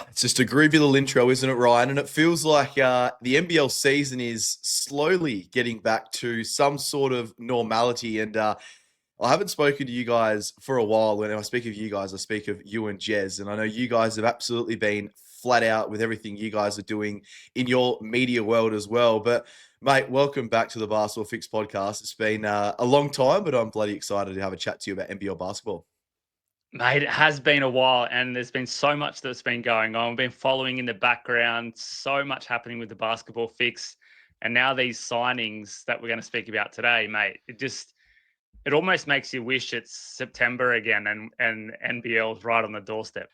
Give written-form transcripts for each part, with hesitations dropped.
It's just a groovy little intro, isn't it, Ryan? And it feels like the NBL season is slowly getting back to some sort of normality. And I haven't spoken to you guys for a while. When I speak of you guys, I speak of you and Jez. And I know you guys have absolutely been flat out with everything you guys are doing in your media world as well. But, mate, welcome back to the Basketball Fix podcast. It's been a long time, but I'm bloody excited to have a chat to you about NBL basketball. Mate, it has been a while and there's been so much that's been going on. We've been following in the background, so much happening with the basketball fix. And now these signings that we're going to speak about today, mate, it almost makes you wish it's September again and NBL's right on the doorstep.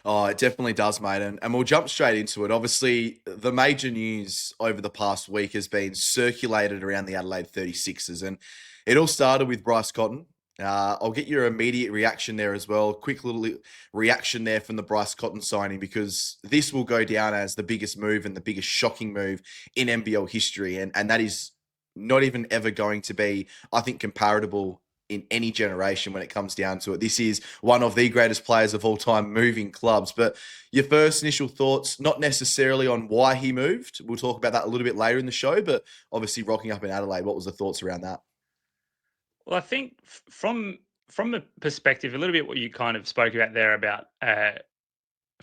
Oh, it definitely does, mate. And we'll jump straight into it. Obviously, the major news over the past week has been circulated around the Adelaide 36ers. And it all started with Bryce Cotton. I'll get your immediate reaction there as well. Quick little reaction there from the Bryce Cotton signing, because this will go down as the biggest move and the biggest shocking move in NBL history. And that is not even ever going to be, I think, comparable in any generation when it comes down to it. This is one of the greatest players of all time moving clubs. But your first initial thoughts, not necessarily on why he moved. We'll talk about that a little bit later in the show, but obviously rocking up in Adelaide, what was the thoughts around that? Well, I think from the perspective, a little bit what you kind of spoke about there about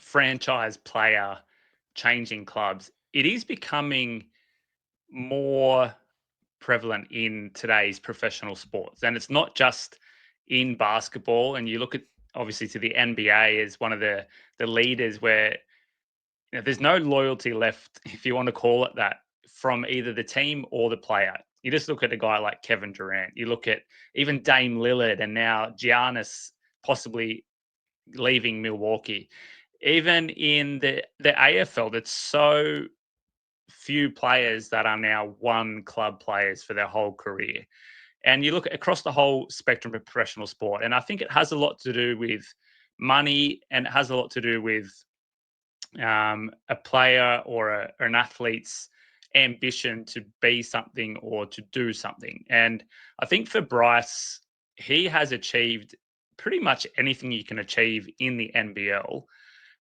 franchise player changing clubs, it is becoming more prevalent in today's professional sports. And it's not just in basketball. And you look at, obviously, to the NBA as one of the leaders where there's no loyalty left, if you want to call it that, from either the team or the player. You just look at a guy like Kevin Durant. You look at even Dame Lillard and now Giannis possibly leaving Milwaukee. Even in the AFL, that's so few players that are now one club players for their whole career. And you look across the whole spectrum of professional sport, and I think it has a lot to do with money, and it has a lot to do with a player or an athlete's ambition to be something or to do something. And I think for Bryce, he has achieved pretty much anything you can achieve in the NBL.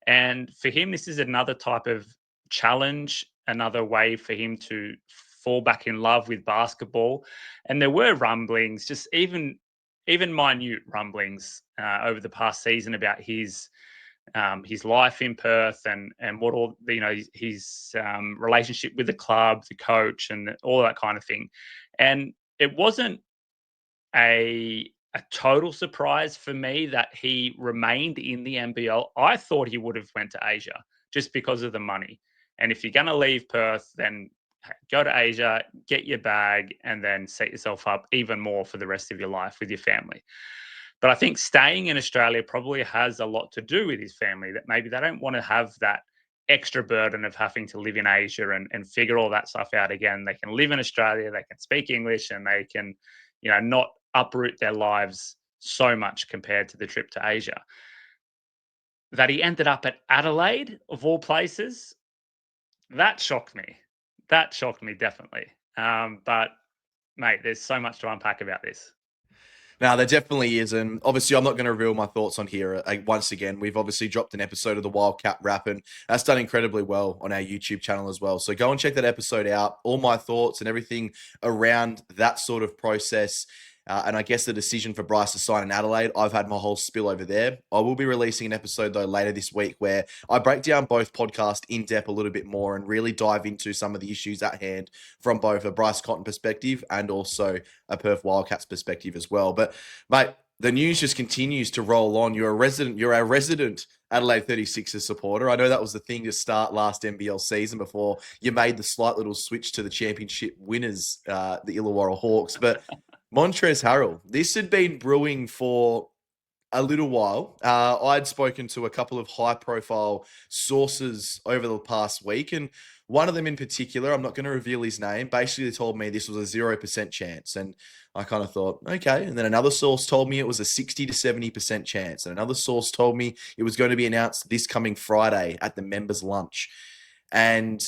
And for him, this is another type of challenge, another way for him to fall back in love with basketball. And there were rumblings, just even minute rumblings over the past season about his life in Perth and what all his relationship with the club, the coach, and all that kind of thing. And it wasn't a total surprise for me that he remained in the NBL. I thought he would have went to Asia just because of the money. And if you're going to leave Perth, then go to Asia, get your bag, and then set yourself up even more for the rest of your life with your family. But I think staying in Australia probably has a lot to do with his family, that maybe they don't want to have that extra burden of having to live in Asia and figure all that stuff out again. They can live in Australia, they can speak English, and they can, not uproot their lives so much compared to the trip to Asia. That he ended up at Adelaide, of all places, that shocked me. That shocked me, definitely. But, mate, there's so much to unpack about this. Now, there definitely is, and obviously I'm not going to reveal my thoughts on here. Once again, we've obviously dropped an episode of the Wildcat Wrap, and that's done incredibly well on our YouTube channel as well. So go and check that episode out. All my thoughts and everything around that sort of process. And I guess the decision for Bryce to sign in Adelaide, I've had my whole spill over there. I will be releasing an episode, though, later this week where I break down both podcasts in depth a little bit more and really dive into some of the issues at hand from both a Bryce Cotton perspective and also a Perth Wildcats perspective as well. But, mate, the news just continues to roll on. You're a resident Adelaide 36ers supporter. I know that was the thing to start last NBL season before you made the slight little switch to the championship winners, the Illawarra Hawks. But Montrezl Harrell, this had been brewing for a little while. I'd spoken to a couple of high-profile sources over the past week, and one of them in particular, I'm not going to reveal his name, basically told me this was a 0% chance. And I kind of thought, okay. And then another source told me it was a 60 to 70% chance. And another source told me it was going to be announced this coming Friday at the members' lunch. And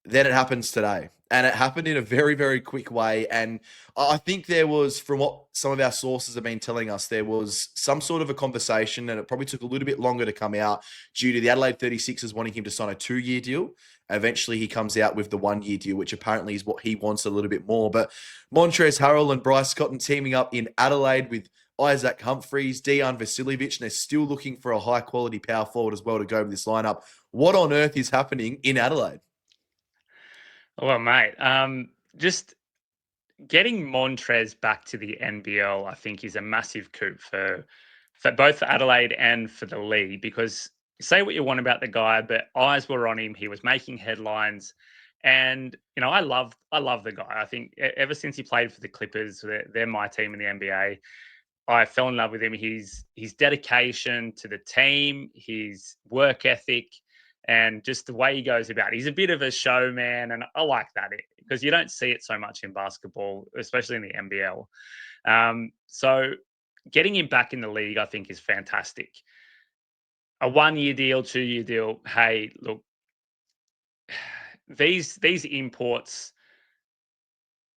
then it happens today. And it happened in a very, very quick way. And I think there was, from what some of our sources have been telling us, there was some sort of a conversation, and it probably took a little bit longer to come out due to the Adelaide 36ers wanting him to sign a 2-year deal. Eventually, he comes out with the 1-year deal, which apparently is what he wants a little bit more. But Montrezl Harrell and Bryce Cotton teaming up in Adelaide with Isaac Humphries, Dejan Vasiljevic, and they're still looking for a high-quality power forward as well to go with this lineup. What on earth is happening in Adelaide? Well, mate, just getting Montrez back to the NBL, I think, is a massive coup for both Adelaide and for the league. Because say what you want about the guy, but eyes were on him. He was making headlines, and I love the guy. I think ever since he played for the Clippers, they're my team in the NBA. I fell in love with him. His dedication to the team, his work ethic, and just the way he goes about it. He's a bit of a showman, and I like that because you don't see it so much in basketball, especially in the NBL. So getting him back in the league, I think, is fantastic. A 1-year deal, 2-year deal. Hey, look, these imports,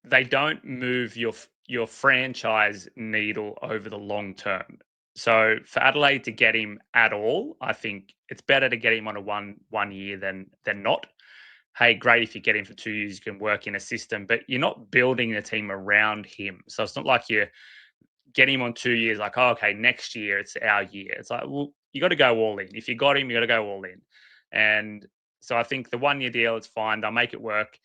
they don't move your franchise needle over the long term. So for Adelaide to get him at all, I think it's better to get him on a one year than not. Hey, great if you get him for 2 years, you can work in a system, but you're not building a team around him. So it's not like you get him on 2 years, like, oh, okay, next year it's our year. It's like, well, you got to go all in. If you got him, you got to go all in. And so I think the 1-year deal, it's fine. They'll make it work.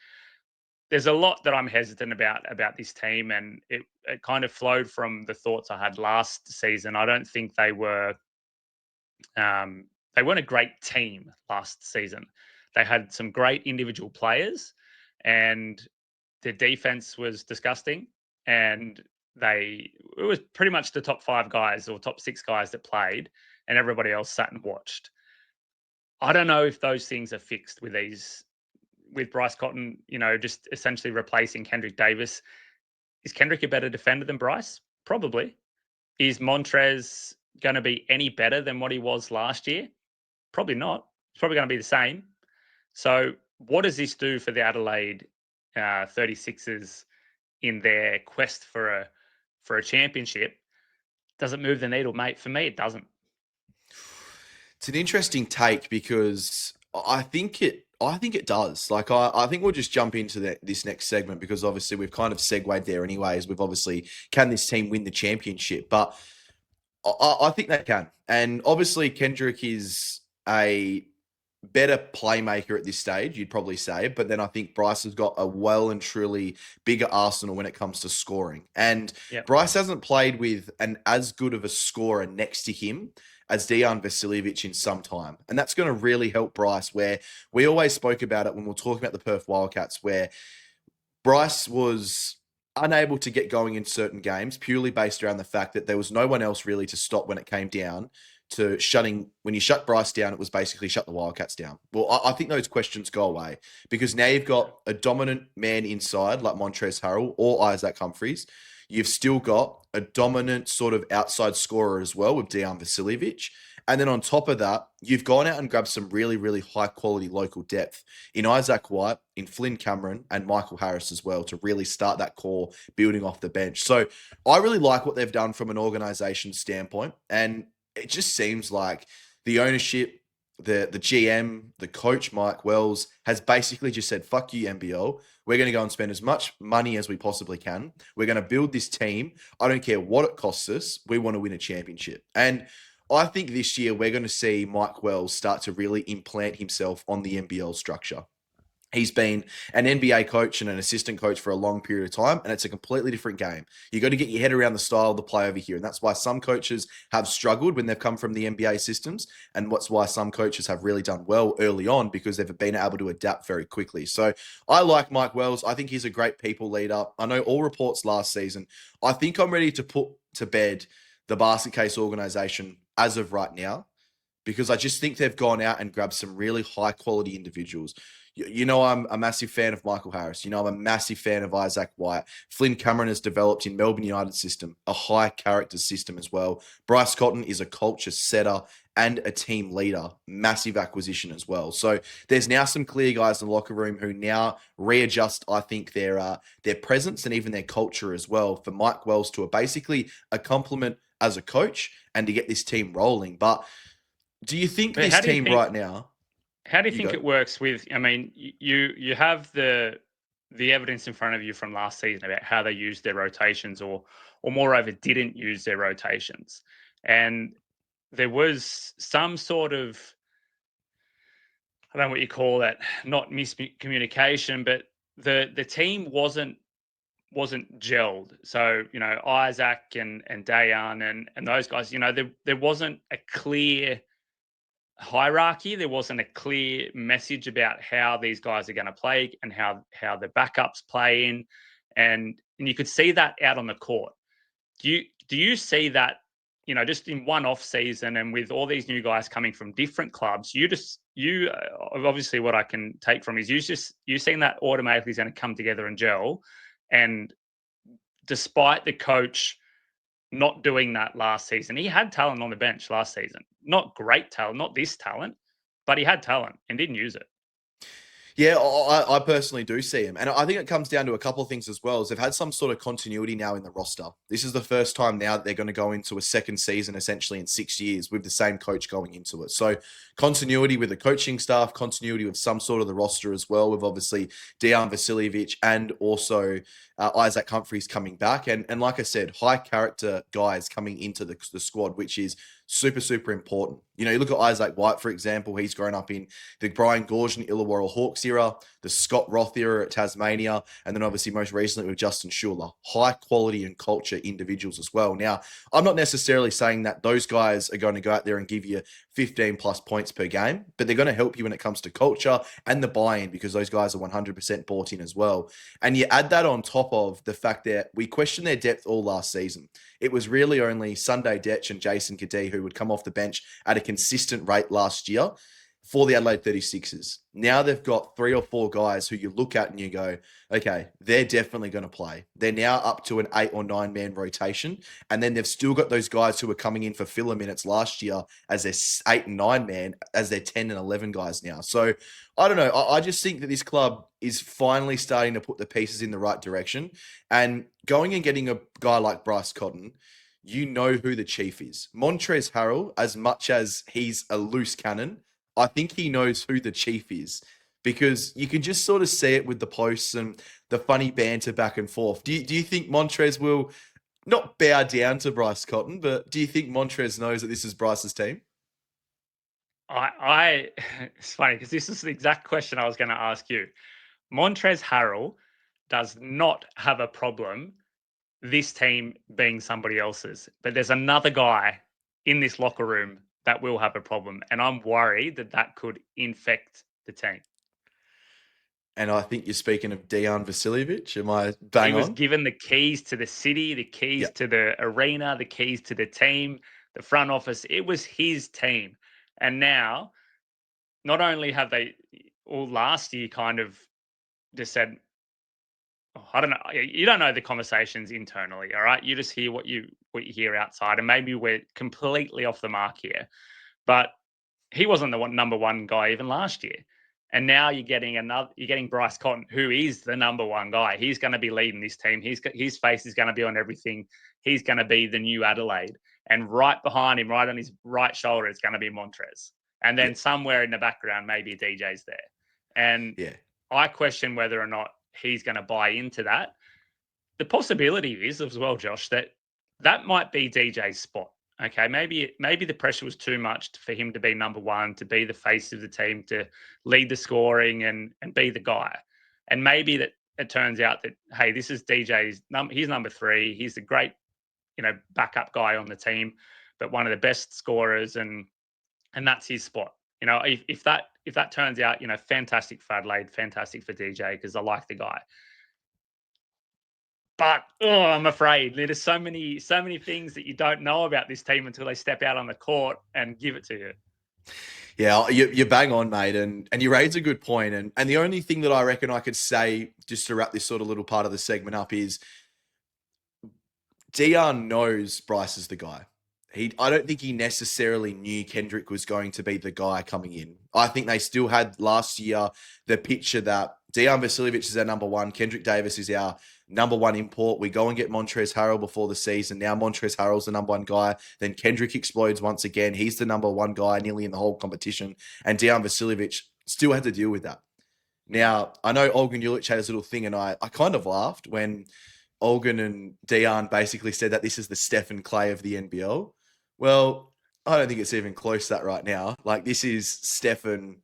There's a lot that I'm hesitant about this team, and it kind of flowed from the thoughts I had last season. I don't think they weren't a great team last season. They had some great individual players, and their defense was disgusting. And it was pretty much the top 5 guys or top 6 guys that played, and everybody else sat and watched. I don't know if those things are fixed with Bryce Cotton, just essentially replacing Kendrick Davis. Is Kendrick a better defender than Bryce? Probably. Is Montrez going to be any better than what he was last year? Probably not. It's probably going to be the same. So what does this do for the Adelaide 36ers in their quest for a championship? Does it move the needle, mate? For me, it doesn't. It's an interesting take because I think it does. Like, I think we'll just jump into this next segment because obviously we've kind of segued there anyways. We've obviously, can this team win the championship? But I think they can. And obviously Kendrick is a better playmaker at this stage, you'd probably say. But then I think Bryce has got a well and truly bigger arsenal when it comes to scoring. And Yep. Bryce hasn't played with an as good of a scorer next to him as Dejan Vasiljevic in some time. And that's going to really help Bryce, where we always spoke about it when we were talking about the Perth Wildcats, where Bryce was unable to get going in certain games purely based around the fact that there was no one else really to stop when it came down to when you shut Bryce down, it was basically shut the Wildcats down. Well, I think those questions go away because now you've got a dominant man inside like Montrezl Harrell or Isaac Humphries. You've still got a dominant sort of outside scorer as well with Dejan Vasiljevic. And then on top of that, you've gone out and grabbed some really, really high quality local depth in Isaac White, in Flynn Cameron, and Michael Harris as well to really start that core building off the bench. So I really like what they've done from an organization standpoint. And it just seems like the ownership, the GM, the coach, Mike Wells, has basically just said, fuck you, NBL. We're going to go and spend as much money as we possibly can. We're going to build this team. I don't care what it costs us. We want to win a championship. And I think this year we're going to see Mike Wells start to really implant himself on the NBL structure. He's been an NBA coach and an assistant coach for a long period of time, and it's a completely different game. You got to get your head around the style of the play over here, and that's why some coaches have struggled when they've come from the NBA systems, and that's why some coaches have really done well early on because they've been able to adapt very quickly. So I like Mike Wells. I think he's a great people leader. I know all reports last season. I think I'm ready to put to bed the basket case organization as of right now, because I just think they've gone out and grabbed some really high quality individuals. I'm a massive fan of Michael Harris. I'm a massive fan of Isaac White. Flynn Cameron has developed in Melbourne United system, a high character system as well. Bryce Cotton is a culture setter and a team leader. Massive acquisition as well. So there's now some clear guys in the locker room who now readjust, I think, their presence and even their culture as well for Mike Wells to basically a compliment as a coach and to get this team rolling. But do you think But this team right now? how do you You think go. it works with? I mean, you have the evidence in front of you from last season about how they used their rotations, or moreover didn't use their rotations, and there was some sort of, I don't know what you call that, not miscommunication, but the team wasn't gelled. So, Isaac and Dayan and those guys, there wasn't a clear hierarchy. There wasn't a clear message about how these guys are going to play and how the backups play in. And you could see that out on the court. Do you see that, just in one off season and with all these new guys coming from different clubs, obviously what I can take from is you seeing that automatically is going to come together and gel. And despite the coach not doing that last season, he had talent on the bench last season. Not great talent, not this talent, but he had talent and didn't use it. Yeah, I personally do see him. And I think it comes down to a couple of things as well. Is they've had some sort of continuity now in the roster. This is the first time now that they're going to go into a second season essentially in 6 years with the same coach going into it. So continuity with the coaching staff, continuity with some sort of the roster as well, with obviously Dejan Vasiljevic and also Isaac Humphries coming back. And like I said, high character guys coming into the squad, which is super, super important. You look at Isaac White, for example. He's grown up in the Brian Gorge and Illawarra Hawks era, the Scott Roth era at Tasmania, and then obviously most recently with Justin Schuler. High quality and culture individuals as well. Now, I'm not necessarily saying that those guys are going to go out there and give you 15 plus points per game, but they're going to help you when it comes to culture and the buy-in because those guys are 100% bought in as well. And you add that on top of the fact that we questioned their depth all last season. It was really only Sunday Detch and Jason Kadee who would come off the bench at a consistent rate last year for the Adelaide 36ers. Now they've got 3 or 4 guys who you look at and you go, okay, they're definitely going to play. They're now up to an 8 or 9 man rotation. And then they've still got those guys who were coming in for filler minutes last year as their 8 and 9 man, as their 10 and 11 guys now. So I don't know. I just think that this club is finally starting to put the pieces in the right direction. And going and getting a guy like Bryce Cotton, you know who the chief is. Montrezl Harrell, as much as he's a loose cannon, I think he knows who the chief is because you can just sort of see it with the posts and the funny banter back and forth. Do you think Montrez will not bow down to Bryce Cotton, but do you think Montrez knows that this is Bryce's team? I it's funny because this is the exact question I was going to ask you. Montrez Harrell does not have a problem this team being somebody else's, but there's another guy in this locker room that will have a problem, and I'm worried that that could infect the team. And I think you're speaking of Dejan Vasiljevic. Am I He bang was on? given the keys to the city, the keys Yeah. to the arena, the keys to the team, the front office. It was his team. And now, not only have they all last year kind of just said, oh, I don't know, you don't know the conversations internally, all right? You just hear what you hear outside, and maybe we're completely off the mark here. But he wasn't the number one guy even last year. And now you're getting Bryce Cotton, who is the number one guy. He's going to be leading this team. His face is going to be on everything. He's going to be the new Adelaide. And right behind him, right on his right shoulder, it's going to be Montrez. And then Yeah. somewhere in the background, maybe DJ's there. And Yeah. I question whether or not he's going to buy into that. The possibility is as well, Josh, that might be DJ's spot. Okay, maybe the pressure was too much for him to be number one, to be the face of the team, to lead the scoring and be the guy. And maybe that it turns out that, hey, this is DJ's he's number 3. He's a great, backup guy on the team, but one of the best scorers, and that's his spot. If that turns out, fantastic for Adelaide, fantastic for DJ because I like the guy. But I'm afraid there's so many things that you don't know about this team until they step out on the court and give it to you. Yeah, you bang on, mate, and you raise a good point. And the only thing that I reckon I could say just to wrap this sort of little part of the segment up is Dion knows Bryce is the guy. I don't think he necessarily knew Kendrick was going to be the guy coming in. I think they still had last year the picture that Dejan Vasiljevic is our number one, Kendrick Davis is our number one import. We go and get Montrezl Harrell before the season. Now Montrezl Harrell's the number one guy. Then Kendrick explodes once again. He's the number one guy nearly in the whole competition. And Dejan Vasiljevic still had to deal with that. Now, I know Olgun Julic had his little thing, and I kind of laughed when Olgun and Dion basically said that this is the Stephen Clay of the NBL. Well, I don't think it's even close to that right now. Like, this is Stephen.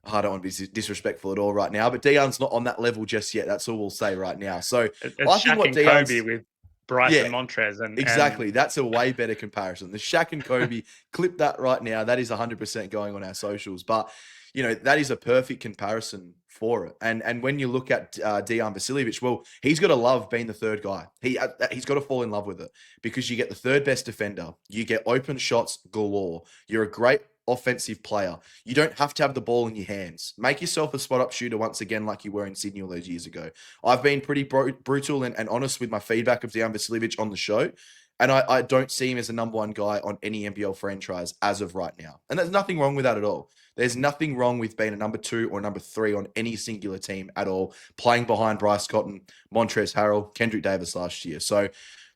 I don't want to be disrespectful at all right now, but Dion's not on that level just yet. That's all we'll say right now. So I It's think Shaq what and Dion's Kobe with Bryce yeah, and Montrez, and exactly. That's a way better comparison. The Shaq and Kobe, clip that right now. That is 100% going on our socials. But, that is a perfect comparison for it. And when you look at Dejan Vasiljevic, well, he's got to love being the third guy. He's got to fall in love with it because you get the third best defender. You get open shots galore. You're a great offensive player. You don't have to have the ball in your hands. Make yourself a spot-up shooter once again like you were in Sydney all those years ago. I've been pretty brutal and honest with my feedback of Dejan Vasiljevic on the show, and I don't see him as a number one guy on any NBL franchise as of right now. And there's nothing wrong with that at all. There's nothing wrong with being a number 2 or number 3 on any singular team at all, playing behind Bryce Cotton, Montrezl Harrell, Kendrick Davis last year. So,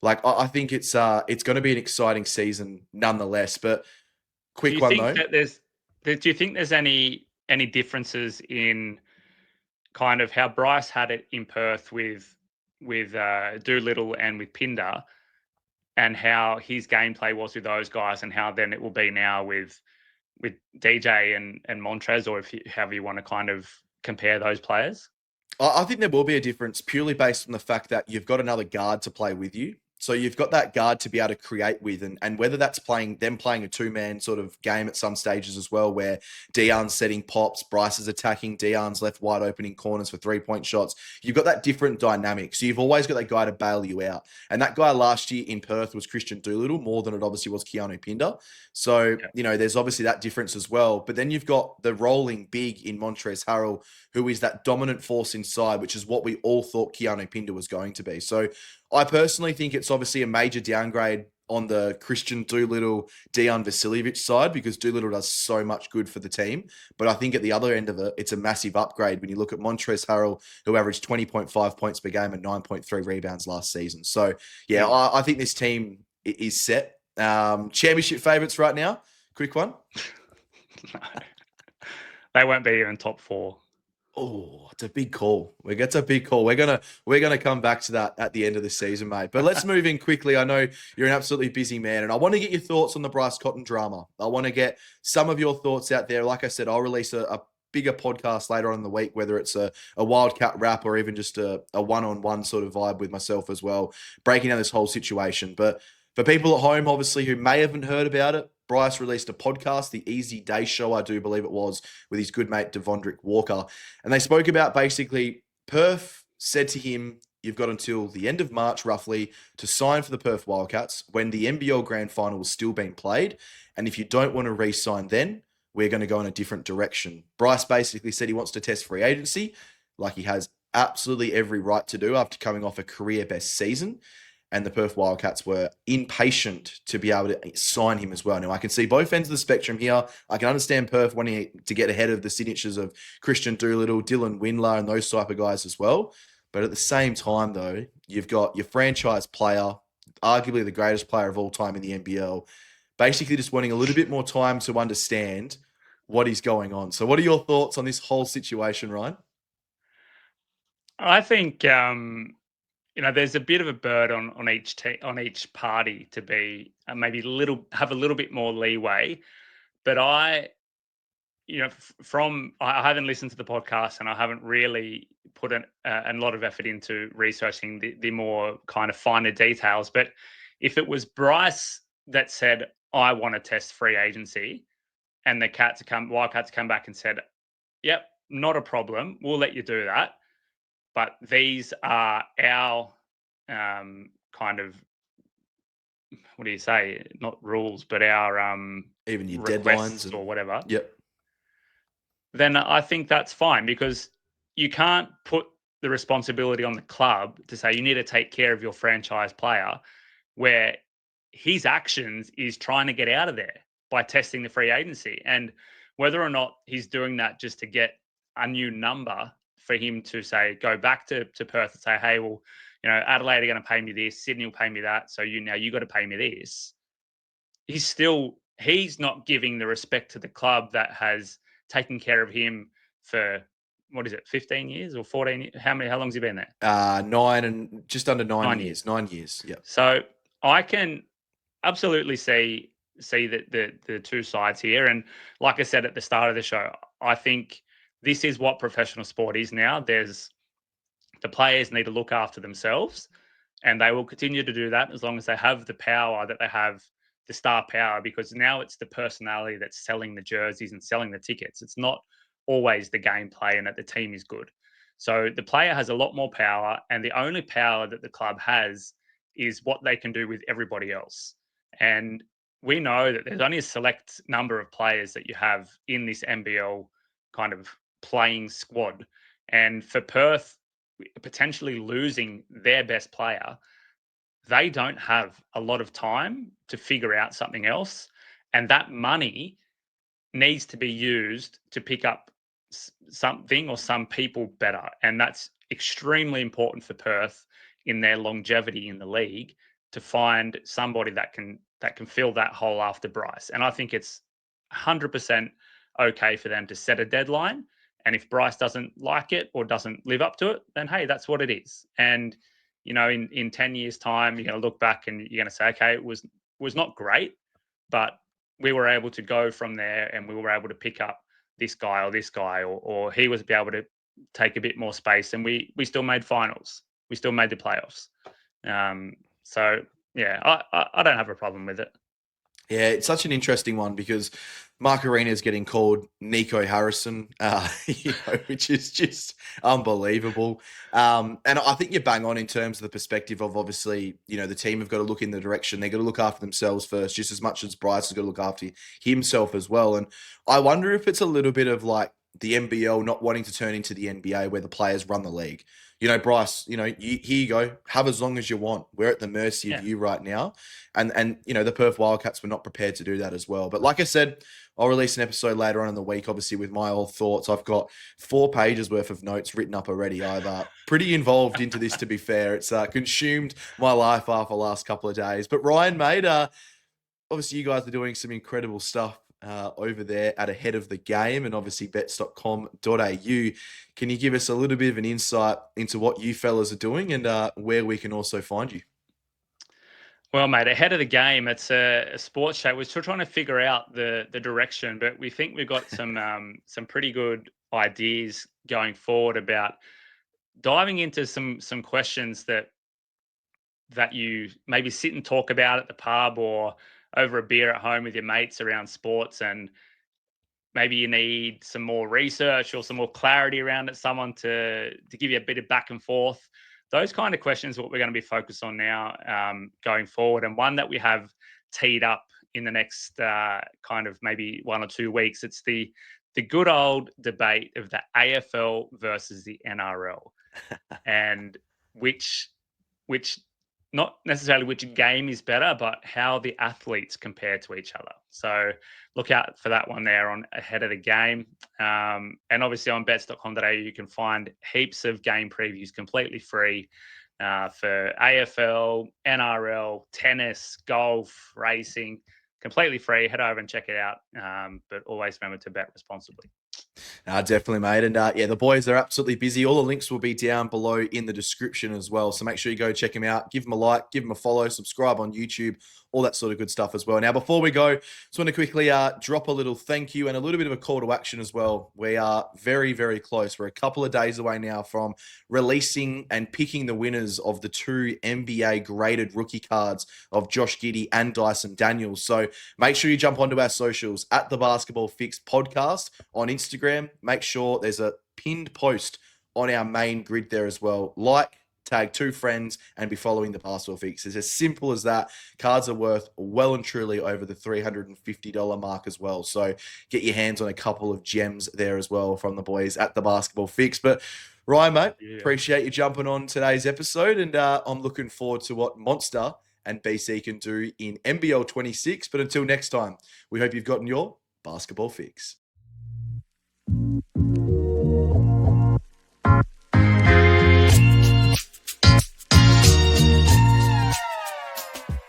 I think it's going to be an exciting season nonetheless. But do quick you one think though. that do you think there's any differences in kind of how Bryce had it in Perth with Doolittle and with Pinder, and how his gameplay was with those guys, and how then it will be now with DJ and Montrez, or however you want to kind of compare those players? I think there will be a difference purely based on the fact that you've got another guard to play with you. So you've got that guard to be able to create with, and whether that's playing a two-man sort of game at some stages as well, where Dejan's setting pops, Bryce is attacking, Dejan's left wide open in corners for 3-point shots. You've got that different dynamic. So you've always got that guy to bail you out. And that guy last year in Perth was Christian Doolittle, more than it obviously was Keanu Pinder. So, there's obviously that difference as well. But then you've got the rolling big in Montrezl Harrell, who is that dominant force inside, which is what we all thought Keanu Pinder was going to be. So I personally think it's obviously a major downgrade on the Christian Doolittle, Dejan Vasiljevic side, because Doolittle does so much good for the team. But I think at the other end of it, it's a massive upgrade when you look at Montrezl Harrell, who averaged 20.5 points per game and 9.3 rebounds last season. So, I think this team is set. Championship favourites right now? Quick one. No. They won't be even top 4. Oh, it's a big call. It's a big call. We're gonna come back to that at the end of the season, mate. But let's move in quickly. I know you're an absolutely busy man, and I want to get your thoughts on the Bryce Cotton drama. I want to get some of your thoughts out there. Like I said, I'll release a bigger podcast later on in the week, whether it's a Wildcat wrap or even just a one-on-one sort of vibe with myself as well, breaking down this whole situation. But for people at home, obviously, who may haven't heard about it, Bryce released a podcast, the Easy Day Show, I do believe it was, with his good mate Devondrick Walker. And they spoke about basically Perth said to him, you've got until the end of March, roughly, to sign for the Perth Wildcats when the NBL Grand Final was still being played. And if you don't want to re-sign then, we're going to go in a different direction. Bryce basically said he wants to test free agency, like he has absolutely every right to do after coming off a career best season. And the Perth Wildcats were impatient to be able to sign him as well. Now, I can see both ends of the spectrum here. I can understand Perth wanting to get ahead of the signatures of Christian Doolittle, Dylan Windler, and those type of guys as well. But at the same time, though, you've got your franchise player, arguably the greatest player of all time in the NBL, basically just wanting a little bit more time to understand what is going on. So what are your thoughts on this whole situation, Ryan? I think there's a bit of a bird on each party to be maybe have a little bit more leeway. But I haven't listened to the podcast, and I haven't really put a lot of effort into researching the more kind of finer details. But if it was Bryce that said, I want to test free agency, and the Wildcats come back and said, yep, not a problem, we'll let you do that. But these are our kind of, what do you say? Not rules, but our even your requests deadlines or whatever. Yep. Then I think that's fine, because you can't put the responsibility on the club to say you need to take care of your franchise player, where his actions is trying to get out of there by testing the free agency. And whether or not he's doing that just to get a new number for him to say, go back to Perth and say, hey, well, Adelaide are going to pay me this, Sydney will pay me that. So you got to pay me this. He's not giving the respect to the club that has taken care of him for, what is it, 15 years or 14 years? How long's he been there? 9 and just under 9 9 years. 9 years. Yeah. So I can absolutely see the two sides here. And like I said at the start of the show, I think this is what professional sport is now. The players need to look after themselves, and they will continue to do that as long as they have the power that they have, the star power, because now it's the personality that's selling the jerseys and selling the tickets. It's not always the gameplay and that the team is good. So the player has a lot more power, and the only power that the club has is what they can do with everybody else. And we know that there's only a select number of players that you have in this NBL kind of playing squad. And for Perth, potentially losing their best player, they don't have a lot of time to figure out something else. And that money needs to be used to pick up something or some people better. And that's extremely important for Perth in their longevity in the league, to find somebody that can fill that hole after Bryce. And I think it's 100% okay for them to set a deadline. And if Bryce doesn't like it or doesn't live up to it, then hey, that's what it is. And in 10 years' time, you're going to look back and you're going to say, okay, it was not great, but we were able to go from there, and we were able to pick up this guy, or he was able to take a bit more space, and we still made finals. We still made the playoffs. So yeah, I don't have a problem with it. Yeah, it's such an interesting one because Mark Arena is getting called Nico Harrison, which is just unbelievable. And I think you're bang on in terms of the perspective of, obviously, the team have got to look in the direction. They've got to look after themselves first, just as much as Bryce has got to look after himself as well. And I wonder if it's a little bit of like the NBL not wanting to turn into the NBA where the players run the league. Bryce, here you go. Have as long as you want. We're at the mercy of you right now. And the Perth Wildcats were not prepared to do that as well. But like I said, I'll release an episode later on in the week, obviously, with my old thoughts. I've got 4 pages worth of notes written up already. I've pretty involved into this, to be fair. It's consumed my life after the last couple of days. But Ryan, mate, obviously you guys are doing some incredible stuff over there at Ahead of the Game, and obviously bets.com.au. Can you give us a little bit of an insight into what you fellas are doing and where we can also find you? Well, mate, Ahead of the Game, it's a sports show. We're still trying to figure out the direction, but we think we've got some pretty good ideas going forward about diving into some questions that you maybe sit and talk about at the pub or over a beer at home with your mates around sports, and maybe you need some more research or some more clarity around it, someone to give you a bit of back and forth. Those kind of questions are what we're going to be focused on now, going forward. And one that we have teed up in the next kind of maybe 1 or 2 weeks, it's the good old debate of the AFL versus the NRL, and which not necessarily which game is better, but how the athletes compare to each other. So look out for that one there on Ahead of the Game. And obviously on bets.com.au, you can find heaps of game previews completely free for AFL, NRL, tennis, golf, racing, completely free. Head over and check it out. But always remember to bet responsibly. Definitely, mate. And the boys are absolutely busy. All the links will be down below in the description as well. So make sure you go check them out. Give them a like, give them a follow, subscribe on YouTube, all that sort of good stuff as well. Now, before we go, just want to quickly drop a little thank you and a little bit of a call to action as well. We are very, very close. We're a couple of days away now from releasing and picking the winners of the 2 NBA graded rookie cards of Josh Giddey and Dyson Daniels. So make sure you jump onto our socials at the Basketball Fix podcast on Instagram. Make sure there's a pinned post on our main grid there as well. Like, tag 2 friends, and be following the Basketball Fix. It's as simple as that. Cards are worth well and truly over the $350 mark as well. So get your hands on a couple of gems there as well from the boys at the Basketball Fix. But Ryan, mate, appreciate you jumping on today's episode, and I'm looking forward to what Monster and BC can do in NBL 26. But until next time, we hope you've gotten your basketball fix.